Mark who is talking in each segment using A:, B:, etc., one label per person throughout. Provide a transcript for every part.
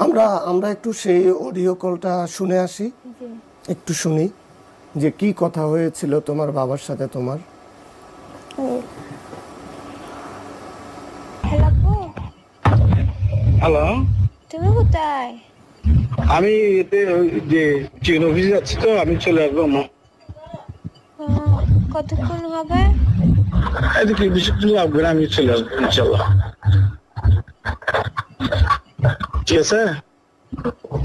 A: আমরা আমরা একটু সেই অডিও কলটা শুনে আসি, একটু শুনি যে কি কথা হয়েছিল তোমার বাবার সাথে তোমার।
B: হ্যালো,
C: হ্যালো,
B: তুমি কোথায়?
C: আমি এতে যে চেন অফিসে যাচ্ছি, তো আমি চলে আসবো।
B: কতক্ষণ হবে?
C: এদিকে বেশিক্ষণ লাগবে না, আমি চলে আসবো ইনশাল্লাহ। ঠিক আছে,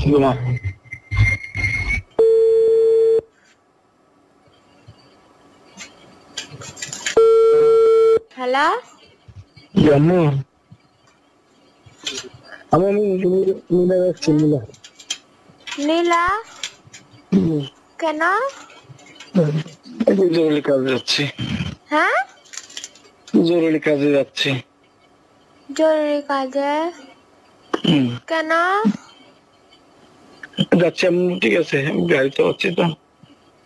C: ঘুমা।
B: হ্যালো,
C: আম্মু, আমি মিলে যাচ্ছি।
B: নীলা, কেন?
C: জরুরি কাজে যাচ্ছি।
B: হ্যাঁ,
C: জরুরি কাজে যাচ্ছি।
B: জরুরি কাজে? কেন?
C: যাচ্ছি আম্মু, ঠিক আছে, আমি গাড়িতে আছি তো।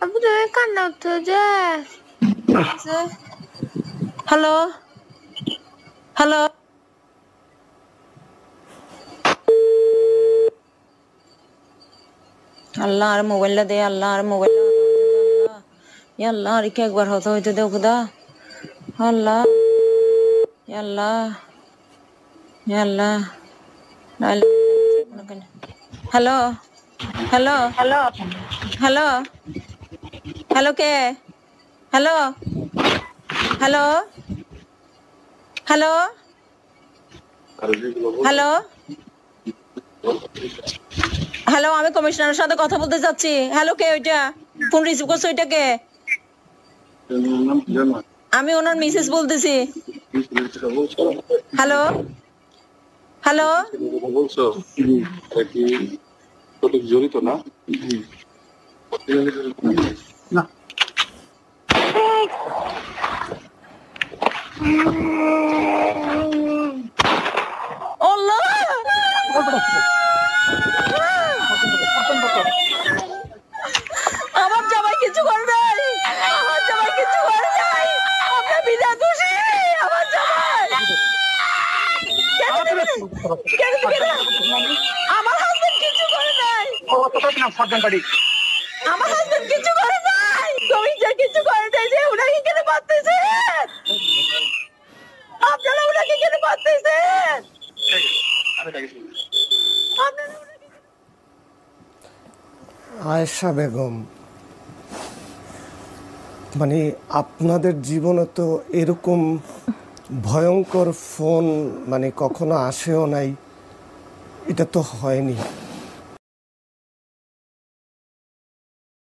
B: আপু তুমি কান্না উঠছো যে? হ্যালো, হ্যালো, আল্লাহ আর মোবাইলটা দে, আল্লাহ আর মোবাইল, আল্লাহ আর কি একবার হতে হইতে দেও খুদা, Allah Allah Allah. Hello, hello, hello, hello, hello, কে? Hello, hello, hello, hello, hello, আমি কমিশনারের সাথে কথা বলতে চাচ্ছি। হ্যালো, কে ওইটা? ফোন রিসিভ করছো, ওইটা কে? আমি ওনার মিসেস বলতেছি। হ্যালো, হ্যালো,
D: বলছো কি সঠিক জড়িত না? না,
B: আল্লাহ, আমার জামাই কিছু করে নাই, আমার জামাই কিছু করে নাই, আপনার বিনা দোষী আমার জামাই। আমার হাজবেন্ড কিছু করে নাই, আমার হাজবেন্ড কিছু করে নাই, কমিশনার কিছু করে নাই। যে উনাকে কেন পাচ্ছেন? আপনারা উনাকে কেন পাচ্ছেন?
A: আয়েশা বেগম, মানে আপনাদের জীবনে তো এরকম ভয়ঙ্কর ফোন মানে কখনো আসেও নাই, এটা তো হয়নি।